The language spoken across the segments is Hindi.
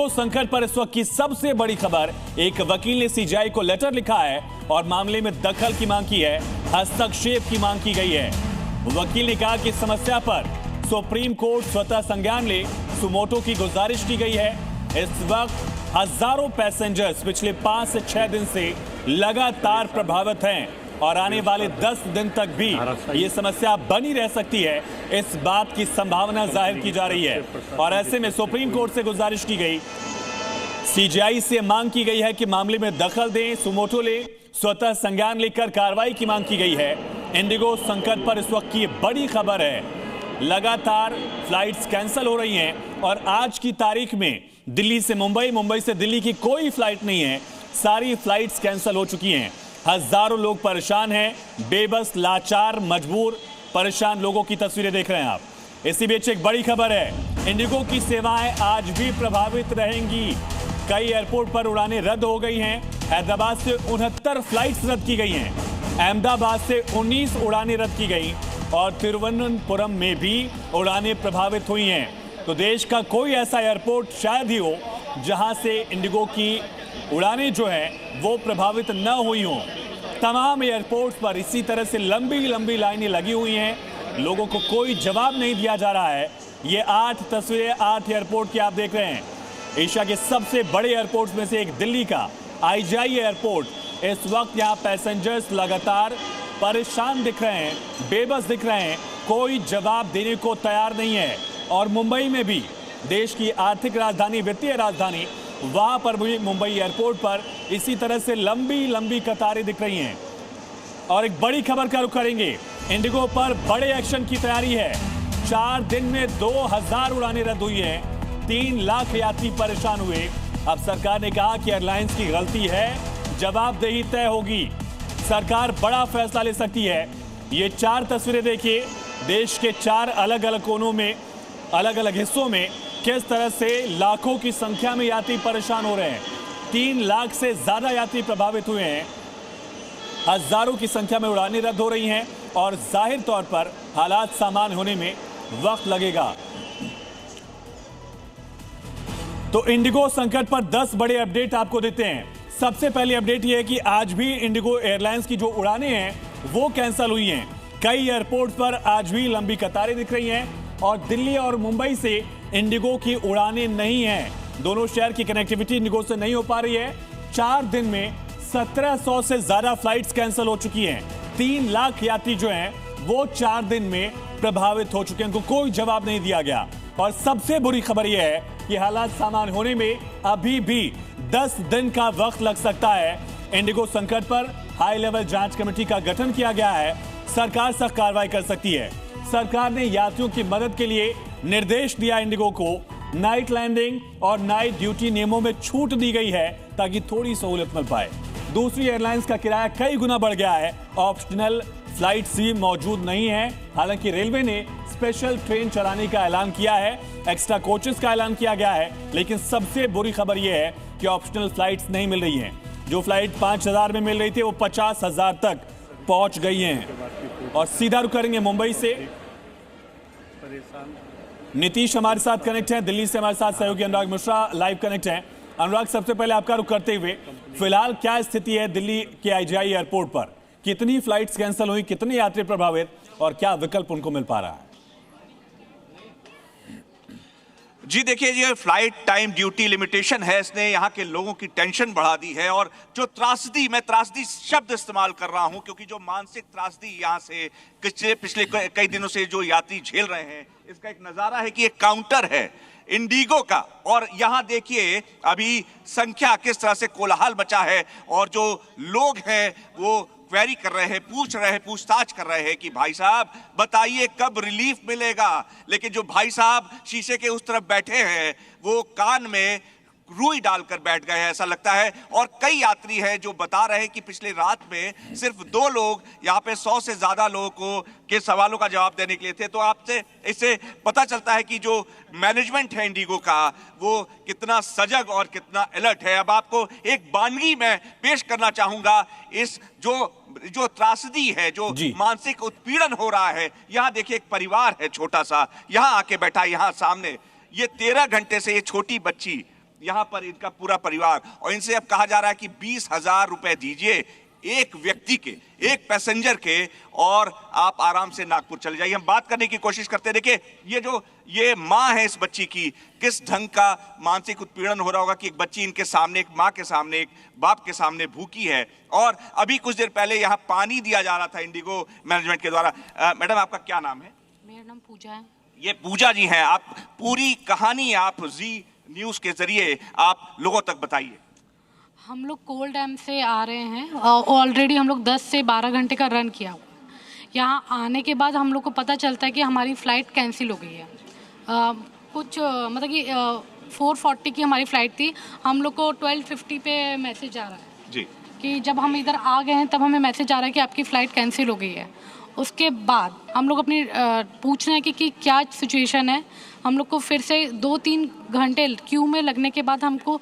इंडिगो संकट पर इस वक्त की सबसे बड़ी खबर, एक वकील ने सीजीआई को लेटर लिखा है और मामले में दखल की मांग की है, हस्तक्षेप की मांग की गई है। वकील ने कहा कि समस्या पर सुप्रीम कोर्ट स्वतः संज्ञान ले, सुमोटो की गुजारिश की गई है। इस वक्त हजारों पैसेंजर्स पिछले 5 से 6 दिन से लगातार प्रभावित हैं और आने वाले 10 दिन तक भी ये समस्या बनी रह सकती है, इस बात की संभावना जाहिर की जा रही है। और ऐसे में सुप्रीम कोर्ट से गुजारिश की गई, सीजीआई से मांग की गई है कि मामले में दखल दें, सुमोटो ले, स्वतः संज्ञान लेकर कार्रवाई की मांग की गई है। इंडिगो संकट पर इस वक्त की बड़ी खबर है, लगातार फ्लाइट्स कैंसिल हो रही हैं और आज की तारीख में दिल्ली से मुंबई, मुंबई से दिल्ली की कोई फ्लाइट नहीं है, सारी फ्लाइट्स कैंसिल हो चुकी हैं। हजारों लोग परेशान हैं, बेबस, लाचार, मजबूर, परेशान लोगों की तस्वीरें देख रहे हैं आप। इसी बीच एक बड़ी खबर है, इंडिगो की सेवाएं आज भी प्रभावित रहेंगी। कई एयरपोर्ट पर उड़ानें रद्द हो गई हैं। हैदराबाद से 69 फ्लाइट्स रद्द की गई हैं, अहमदाबाद से 19 उड़ानें रद्द की गई और तिरुवनंतपुरम में भी उड़ानें प्रभावित हुई हैं। तो देश का कोई ऐसा एयरपोर्ट शायद ही हो जहां से इंडिगो की उड़ानें जो हैं वो प्रभावित न हुई हों। तमाम एयरपोर्ट्स पर इसी तरह से लंबी लंबी लाइनें लगी हुई हैं, लोगों को कोई जवाब नहीं दिया जा रहा है। ये 8 तस्वीरें 8 एयरपोर्ट की आप देख रहे हैं। एशिया के सबसे बड़े एयरपोर्ट्स में से एक दिल्ली का IGI एयरपोर्ट, इस वक्त यहाँ पैसेंजर्स लगातार परेशान दिख रहे हैं, बेबस दिख रहे हैं, कोई जवाब देने को तैयार नहीं है। और मुंबई में भी, देश की आर्थिक राजधानी, वित्तीय राजधानी, वहां पर भी मुंबई एयरपोर्ट पर इसी तरह से लंबी लंबी कतारें दिख रही हैं। और एक बड़ी खबर का रुख करेंगे, इंडिगो पर बड़े एक्शन की तैयारी है। 4 दिन में 2000 उड़ानें रद्द हुई हैं, 3 लाख यात्री परेशान हुए। अब सरकार ने कहा कि एयरलाइंस की गलती है, जवाबदेही तय होगी। सरकार बड़ा फैसला ले सकती है। ये 4 तस्वीरें देखिए, देश के 4 अलग अलग कोनों में, अलग अलग हिस्सों में किस तरह से लाखों की संख्या में यात्री परेशान हो रहे हैं। 3 लाख से ज्यादा यात्री प्रभावित हुए हैं, हजारों की संख्या में उड़ानें रद्द हो रही हैं और जाहिर तौर पर हालात सामान्य होने में वक्त लगेगा। तो इंडिगो संकट पर 10 बड़े अपडेट आपको देते हैं। सबसे पहली अपडेट यह है कि आज भी इंडिगो एयरलाइंस की जो उड़ानें हैं वो कैंसिल हुई हैं। कई एयरपोर्ट पर आज भी लंबी कतारें दिख रही हैं और दिल्ली और मुंबई से इंडिगो की उड़ानें नहीं हैं। दोनों शहर की कनेक्टिविटी इंडिगो से नहीं हो पा रही है। 4 दिन में 1700 से ज्यादा फ्लाइट्स कैंसिल हो चुकी हैं। 3 लाख यात्री जो हैं वो 4 दिन में प्रभावित हो चुके हैं, उनको कोई जवाब नहीं दिया गया। और सबसे बुरी खबर यह है कि हालात सामान्य होने में अभी भी 10 दिन का वक्त लग सकता है। इंडिगो संकट पर हाई लेवल जांच कमेटी का गठन किया गया है, सरकार सख्त कार्रवाई कर सकती है। सरकार ने यात्रियों की मदद के लिए निर्देश दिया इंडिगो को, नाइट लैंडिंग और नाइट ड्यूटी नियमों में छूट दी गई है ताकि थोड़ी सहूलियत मिल पाए। दूसरी एयरलाइंस का किराया कई गुना बढ़ गया है, ऑप्शनल फ्लाइट्स भी मौजूद नहीं है। हालांकि रेलवे ने स्पेशल ट्रेन चलाने का ऐलान किया है, एक्स्ट्रा कोचेस का ऐलान किया गया है, लेकिन सबसे बुरी खबर यह है कि ऑप्शनल फ्लाइट्स नहीं मिल रही हैं। जो फ्लाइट 5000 में मिल रही थी वो 50,000 तक पहुंच गई हैं। और सीधा रुख करेंगे मुंबई से, नीतीश हमारे साथ कनेक्ट हैं, दिल्ली से हमारे साथ सहयोगी अनुराग मिश्रा लाइव कनेक्ट हैं। अनुराग, सबसे पहले आपका रुख करते हुए, फिलहाल क्या स्थिति है दिल्ली के IGI एयरपोर्ट पर? कितनी फ्लाइट्स कैंसिल हुई, कितने यात्री प्रभावित और क्या विकल्प उनको मिल पा रहा है? जी देखिए, ये फ्लाइट टाइम ड्यूटी लिमिटेशन है, इसने यहाँ के लोगों की टेंशन बढ़ा दी है। और जो त्रासदी, मैं त्रासदी शब्द इस्तेमाल कर रहा हूँ क्योंकि जो मानसिक त्रासदी यहाँ से पिछले कई दिनों से जो यात्री झेल रहे हैं, इसका एक नज़ारा है कि एक काउंटर है इंडिगो का और यहाँ देखिए अभी संख्या किस तरह से कोलाहल मचा है और जो लोग हैं वो क्वेरी कर रहे हैं, पूछ रहे हैं, पूछताछ कर रहे हैं कि भाई साहब बताइए कब रिलीफ मिलेगा। लेकिन जो भाई साहब शीशे के उस तरफ बैठे हैं वो कान में रुई डालकर बैठ गए हैं ऐसा लगता है। और कई यात्री हैं जो बता रहे हैं कि पिछले रात में सिर्फ 2 लोग यहाँ पे 100 से ज्यादा लोगों को के सवालों का जवाब देने के लिए थे। तो आपसे इससे पता चलता है कि जो मैनेजमेंट है इंडिगो का वो कितना सजग और कितना अलर्ट है। अब आपको एक बानगी मैं पेश करना चाहूंगा, इस जो त्रासदी है, जो मानसिक उत्पीड़न हो रहा है। यहाँ देखिए एक परिवार है छोटा सा, यहाँ आके बैठा, यहाँ सामने ये 13 घंटे से ये छोटी बच्ची यहां पर इनका पूरा परिवार, और इनसे अब कहा जा रहा है कि 20,000 रुपए दीजिए एक व्यक्ति के, एक पैसेंजर के, और आप आराम से नागपुर चले जाइए। हम बात करने की कोशिश करते हैं। देखिए ये माँ है इस बच्ची की, किस ढंग का मानसिक उत्पीड़न हो रहा होगा कि एक बच्ची इनके सामने, एक माँ के सामने, एक बाप के सामने भूखी है, और अभी कुछ देर पहले यहाँ पानी दिया जा रहा था इंडिगो मैनेजमेंट के द्वारा। मैडम, आपका क्या नाम है? मेरा नाम पूजा है। ये पूजा जी हैं। आप पूरी कहानी आप जी न्यूज के जरिए आप लोगों तक बताइए। हम लोग कोल डैम से आ रहे हैं, ऑलरेडी हम लोग 10 से 12 घंटे का रन किया हुआ। यहाँ आने के बाद हम लोग को पता चलता है कि हमारी फ़्लाइट कैंसिल हो गई है। कुछ मतलब कि 4:40 की हमारी फ़्लाइट थी, हम लोग को 12:50 पे मैसेज आ रहा है जी कि जब हम इधर आ गए हैं तब हमें मैसेज आ रहा है कि आपकी फ़्लाइट कैंसिल हो गई है। उसके बाद हम लोग अपनी पूछ रहे हैं कि क्या सिचुएशन है। हम लोग को फिर से 2-3 घंटे क्यू में लगने के बाद हमको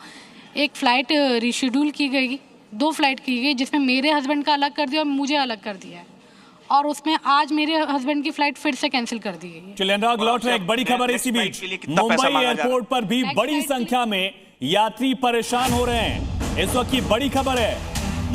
एक फ़्लाइट रीशेड्यूल की गई, 2 फ्लाइट की गई, जिसमें मेरे हस्बैंड का अलग कर दिया और मुझे अलग कर दिया है, और उसमें आज मेरे हस्बैंड की फ़्लाइट फिर से कैंसिल कर दी गई है। चलिए अनुराग लौट रहे, एक बड़ी खबर इसी बीच मुंबई एयरपोर्ट पर भी बड़ी संख्या में यात्री परेशान हो रहे हैं। इस वक्त की बड़ी खबर है,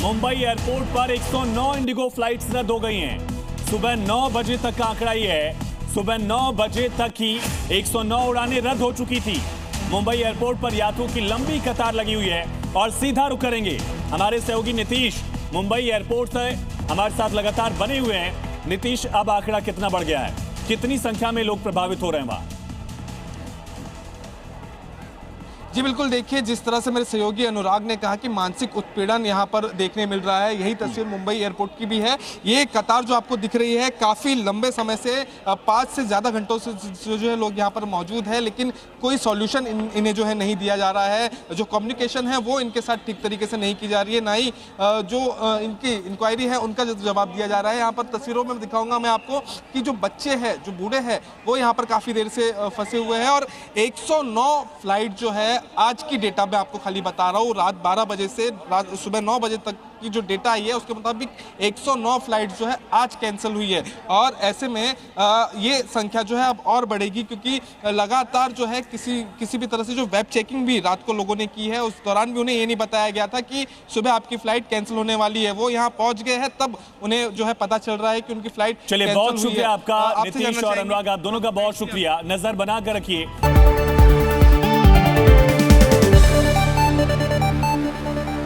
मुंबई एयरपोर्ट पर 109 इंडिगो फ्लाइट्स रद्द हो गई हैं। सुबह 9 बजे तक का आंकड़ा ये है, सुबह 9 बजे तक ही 109 उड़ानें रद्द हो चुकी थी। मुंबई एयरपोर्ट पर यात्रियों की लंबी कतार लगी हुई है और सीधा रुक करेंगे हमारे सहयोगी नीतीश मुंबई एयरपोर्ट से हमारे साथ लगातार बने हुए हैं। नीतीश, अब आंकड़ा कितना बढ़ गया है, कितनी संख्या में लोग प्रभावित हो रहे हैं वहां? जी बिल्कुल, देखिए जिस तरह से मेरे सहयोगी अनुराग ने कहा कि मानसिक उत्पीड़न यहाँ पर देखने मिल रहा है, यही तस्वीर मुंबई एयरपोर्ट की भी है। ये कतार जो आपको दिख रही है काफ़ी लंबे समय से 5 से ज़्यादा घंटों से जो है लोग यहाँ पर मौजूद है, लेकिन कोई सॉल्यूशन इन्हें जो है नहीं दिया जा रहा है। जो कम्युनिकेशन है वो इनके साथ ठीक तरीके से नहीं की जा रही है, ना ही जो इनकी इंक्वायरी है उनका जो जवाब दिया जा रहा है। यहाँ पर तस्वीरों में दिखाऊंगा मैं आपको कि जो बच्चे हैं, जो बूढ़े हैं, वो यहाँ पर काफ़ी देर से फंसे हुए हैं। और 109 फ्लाइट जो है आज की डेटा मैं आपको खाली बता रहा हूँ, रात 12 बजे से सुबह 9 बजे तक की जो डेटा आई है उसके मुताबिक 109 फ्लाइट जो है आज कैंसिल हुई है। और ऐसे में ये संख्या जो है अब और बढ़ेगी, क्योंकि लगातार जो है किसी भी तरह से जो वेब चेकिंग भी रात को लोगों ने की है, उस दौरान भी उन्हें ये नहीं बताया गया था कि सुबह आपकी फ्लाइट कैंसिल होने वाली है। वो यहाँ पहुंच गए हैं, तब उन्हें जो है पता चल रहा है कि उनकी फ्लाइट। चलिए, बहुत शुक्रिया आपका नीतीश और अनुराग, आप दोनों का बहुत शुक्रिया। नजर बनाकर रखिए।